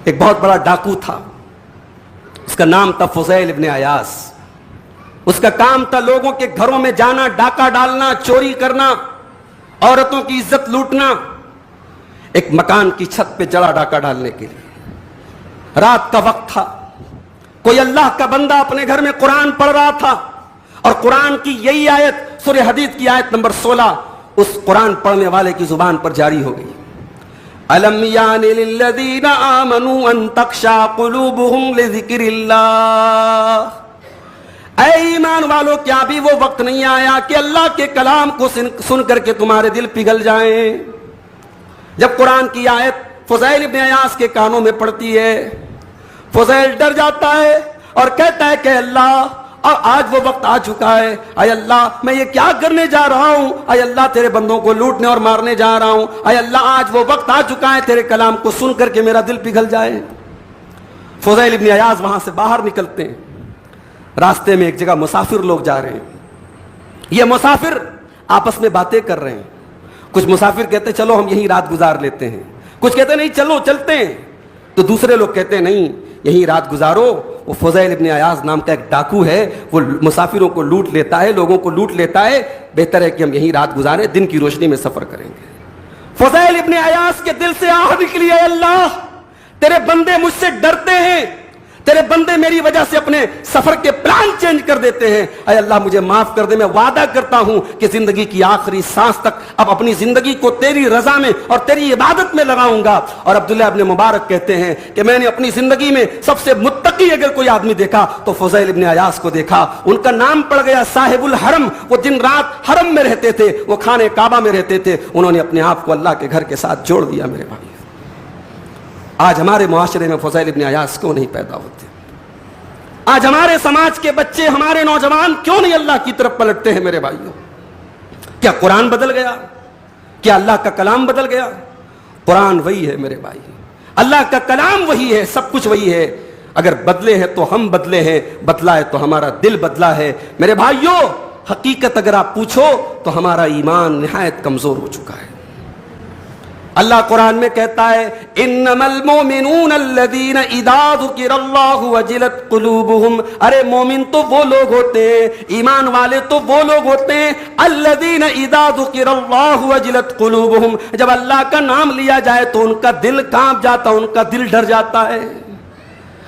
ایک بہت بڑا ڈاکو تھا، اس کا نام تھا فضیل ابن عیاض۔ اس کا کام تھا لوگوں کے گھروں میں جانا، ڈاکہ ڈالنا، چوری کرنا، عورتوں کی عزت لوٹنا۔ ایک مکان کی چھت پہ چڑھا ڈاکہ ڈالنے کے لیے، رات کا وقت تھا، کوئی اللہ کا بندہ اپنے گھر میں قرآن پڑھ رہا تھا، اور قرآن کی یہی آیت، سورہ حدید کی آیت نمبر 16 اس قرآن پڑھنے والے کی زبان پر جاری ہو گئی۔ أَلَمْ يَعْنِ لِلَّذِينَ آمَنُوا أَن تَخْشَعَ قُلُوبُهُمْ لِذِكْرِ اللَّهِ، اے ایمان والو کیا بھی وہ وقت نہیں آیا کہ اللہ کے کلام کو سن کر کے تمہارے دل پگھل جائیں؟ جب قرآن کی آیت فضیل ابن عیاض کے کانوں میں پڑتی ہے، فضیل ڈر جاتا ہے اور کہتا ہے کہ اللہ، اور آج وہ وقت آ چکا ہے، اے اللہ میں یہ کیا کرنے جا رہا ہوں، اے اللہ تیرے بندوں کو لوٹنے اور مارنے جا رہا ہوں، اے اللہ آج وہ وقت آ چکا ہے تیرے کلام کو سن کر کے میرا دل پگھل جائے۔ فضیل ابن عیاض وہاں سے باہر نکلتے ہیں، راستے میں ایک جگہ مسافر لوگ جا رہے ہیں، یہ مسافر آپس میں باتیں کر رہے ہیں۔ کچھ مسافر کہتے ہیں چلو ہم یہیں رات گزار لیتے ہیں، کچھ کہتے ہیں نہیں چلو چلتے ہیں، تو دوسرے لوگ کہتے ہیں نہیں یہیں رات گزارو۔ وہ فضیل ابن عیاض نام کا ایک ڈاکو ہے، وہ مسافروں کو لوٹ لیتا ہے، لوگوں کو لوٹ لیتا ہے، بہتر ہے کہ ہم یہیں رات گزاریں، دن کی روشنی میں سفر کریں گے۔ فضیل ابن عیاض کے دل سے آہ نکلی، اے اللہ تیرے بندے مجھ سے ڈرتے ہیں، تیرے بندے میری وجہ سے اپنے سفر کے پلان چینج کر دیتے ہیں، اے اللہ مجھے معاف کر دے، میں وعدہ کرتا ہوں کہ زندگی کی آخری سانس تک اب اپنی زندگی کو تیری رضا میں اور تیری عبادت میں لگاؤں گا۔ اور عبداللہ ابن مبارک کہتے ہیں کہ میں نے اپنی زندگی میں سب سے متقی اگر کوئی آدمی دیکھا تو فضیل ابن عیاض کو دیکھا۔ ان کا نام پڑ گیا صاحب الحرم، وہ دن رات حرم میں رہتے تھے، وہ خانے کعبہ میں رہتے تھے، انہوں نے اپنے آپ کو اللہ کے گھر کے ساتھ جوڑ دیا۔ میرے بھائی آج ہمارے معاشرے میں فضیل ابن عیاض کیوں نہیں پیدا ہوتے؟ آج ہمارے سماج کے بچے، ہمارے نوجوان کیوں نہیں اللہ کی طرف پلٹتے ہیں؟ میرے بھائیوں کیا قرآن بدل گیا؟ کیا اللہ کا کلام بدل گیا؟ قرآن وہی ہے میرے بھائی، اللہ کا کلام وہی ہے، سب کچھ وہی ہے۔ اگر بدلے ہیں تو ہم بدلے ہیں، بدلا ہے تو ہمارا دل بدلا ہے۔ میرے بھائیوں حقیقت اگر آپ پوچھو تو ہمارا ایمان نہایت کمزور ہو چکا ہے۔ اللہ قرآن میں کہتا ہے انما المؤمنون الذین اذا ذکر اللہ وجلت قلوبہم، ارے مومن تو وہ لوگ ہوتے ہیں، ایمان والے تو وہ لوگ ہوتے ہیں، الذین اذا ذکر اللہ وجلت قلوبہم، جب اللہ کا نام لیا جائے تو ان کا دل کانپ جاتا، ان کا دل ڈر جاتا ہے۔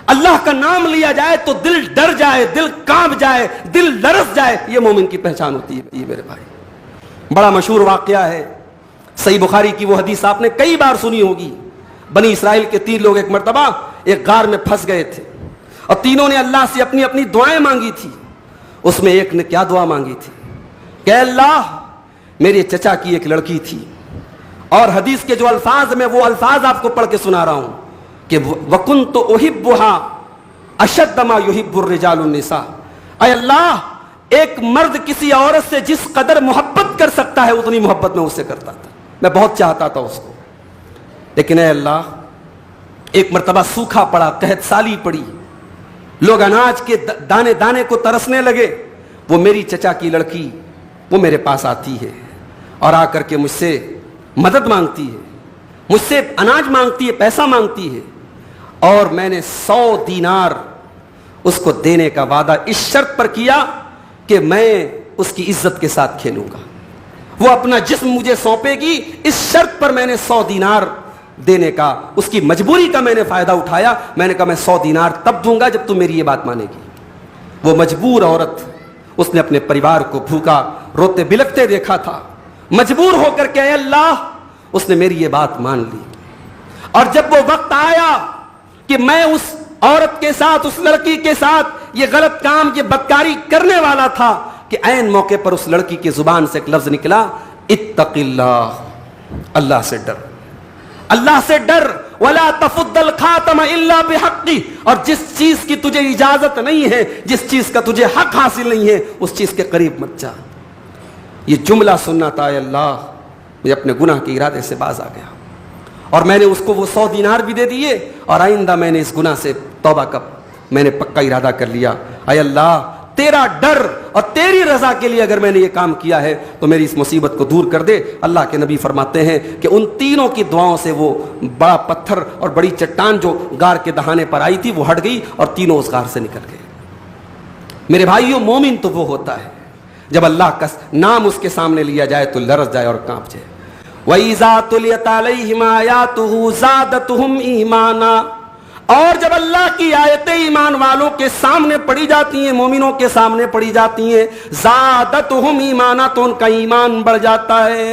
اللہ کا نام لیا جائے تو دل ڈر جائے، دل کانپ جائے، دل لرز جائے، یہ مومن کی پہچان ہوتی ہے۔ میرے بھائی بڑا مشہور واقعہ ہے، صحیح بخاری کی وہ حدیث آپ نے کئی بار سنی ہوگی۔ بنی اسرائیل کے 3 لوگ ایک مرتبہ ایک غار میں پھنس گئے تھے، اور تینوں نے اللہ سے اپنی اپنی دعائیں مانگی تھی۔ اس میں ایک نے کیا دعا مانگی تھی کہ اللہ میرے چچا کی ایک لڑکی تھی، اور حدیث کے جو الفاظ میں وہ الفاظ آپ کو پڑھ کے سنا رہا ہوں کہ وَكُنْتُ أُحِبُّهَا أَشَدَّ مَا يُحِبُّ الرِّجَالُ النِّسَاءَ، اے اللہ ایک مرد کسی عورت سے جس قدر محبت کر سکتا ہے اتنی محبت میں اس سے کرتا تھا، میں بہت چاہتا تھا اس کو، لیکن اے اللہ ایک مرتبہ سوکھا پڑا، قحط سالی پڑی، لوگ اناج کے دانے دانے کو ترسنے لگے، وہ میری چچا کی لڑکی وہ میرے پاس آتی ہے اور آ کر کے مجھ سے مدد مانگتی ہے، مجھ سے اناج مانگتی ہے، پیسہ مانگتی ہے، اور میں نے 100 دینار اس کو دینے کا وعدہ اس شرط پر کیا کہ میں اس کی عزت کے ساتھ کھیلوں گا، وہ اپنا جسم مجھے سونپے گی، اس شرط پر میں نے 100 دینار دینے کا، اس کی مجبوری کا میں نے فائدہ اٹھایا، میں نے کہا میں 100 دینار تب دوں گا جب تم میری یہ بات مانے گی۔ وہ مجبور عورت، اس نے اپنے پریوار کو بھوکا روتے بلکتے دیکھا تھا، مجبور ہو کر کے اے اللہ اس نے میری یہ بات مان لی، اور جب وہ وقت آیا کہ میں اس عورت کے ساتھ، اس لڑکی کے ساتھ یہ غلط کام، یہ بدکاری کرنے والا تھا کہ عین موقع پر اس لڑکی کی زبان سے ایک لفظ نکلا اتق اللہ، اللہ سے ڈر، اللہ سے ڈر، ولا تفض الخاتم الا بحق، اور جس چیز کی تجھے اجازت نہیں ہے، جس چیز کا تجھے حق حاصل نہیں ہے اس چیز کے قریب مت جا۔ یہ جملہ سننا تھا، اے اللہ میں اپنے گناہ کے ارادے سے باز آ گیا، اور میں نے اس کو وہ 100 دینار بھی دے دیے، اور آئندہ میں نے اس گناہ سے توبہ کا میں نے پکا ارادہ کر لیا۔ اے اللہ تیرا ڈر اور تیری رضا کے لیے اگر میں نے یہ کام کیا ہے تو میری اس مصیبت کو دور کر دے. اللہ کے نبی فرماتے ہیں کہ ان تینوں کی دعاؤں سے وہ بڑا پتھر اور بڑی چٹان جو غار کے دہانے پر آئی تھی وہ ہٹ گئی اور تینوں اس غار سے نکل گئے. میرے بھائیوں، مومن تو وہ ہوتا ہے جب اللہ کا نام اس کے سامنے لیا جائے تو لرز جائے اور کانپ جائے. وَإِذَا تُلِيَتْ عَلَيْهِمْ آيَاتُهُ زَادَتْهُمْ ایمانا، اور جب اللہ کی آیتیں ایمان والوں کے سامنے پڑھی جاتی ہیں، مومنوں کے سامنے پڑھی جاتی ہیں، زادتہم ایمانا، تو ان کا ایمان بڑھ جاتا ہے.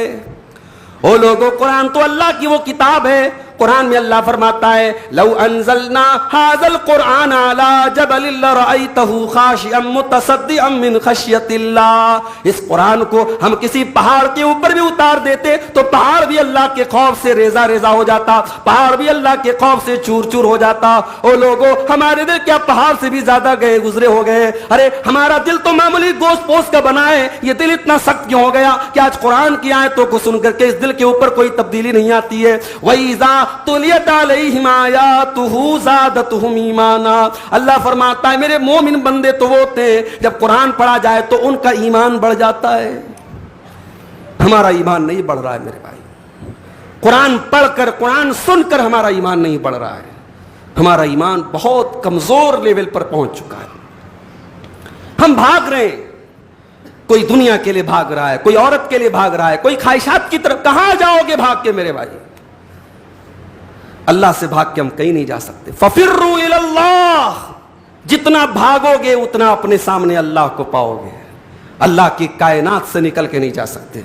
او لوگوں، قرآن تو اللہ کی وہ کتاب ہے. قرآن میں اللہ فرماتا ہے لو انزلنا هذا القرآن على جبل لرأيته خاشعا متصدعا من خشیۃ اللہ. اس قرآن کو ہم کسی پہاڑ کے اوپر بھی اتار دیتے تو پہاڑ بھی اللہ کے خوف سے ریزہ ریزہ ہو جاتا، پہاڑ بھی اللہ کے خوف سے چور چور ہو جاتا. او لوگوں، ہمارے دل کیا پہاڑ سے بھی زیادہ گئے گزرے ہو گئے؟ ارے ہمارا دل تو معمولی گوشت پوست کا بنا ہے، یہ دل اتنا سخت کیوں ہو گیا کہ آج قرآن کی آیتوں کو سن کر کے اس دل کے اوپر کوئی تبدیلی نہیں آتی ہے. وَإِذَا تُلِيَتْ عَلَيْهِمْ آيَاتُهُ زَادَتْهُمْ ایمانا. اللہ فرماتا ہے میرے مومن بندے تو وہ ہوتے ہیں جب قرآن پڑھا جائے تو ان کا ایمان بڑھ جاتا ہے. ہمارا ایمان نہیں بڑھ رہا ہے میرے بھائی. قرآن پڑھ کر، قرآن سن کر ہمارا ایمان نہیں بڑھ رہا ہے. ہمارا ایمان بہت کمزور لیول پر پہنچ چکا ہے. ہم بھاگ رہے ہیں، کوئی دنیا کے لیے بھاگ رہا ہے، کوئی عورت کے لیے بھاگ رہا ہے، کوئی خواہشات کی طرف. کہاں جاؤ گے بھاگ کے میرے بھائی؟ اللہ سے بھاگ کے ہم کہیں نہیں جا سکتے. فَفِرُّوا إِلَى اللَّهِ، جتنا بھاگو گے اتنا اپنے سامنے اللہ کو پاؤ گے. اللہ کی کائنات سے نکل کے نہیں جا سکتے.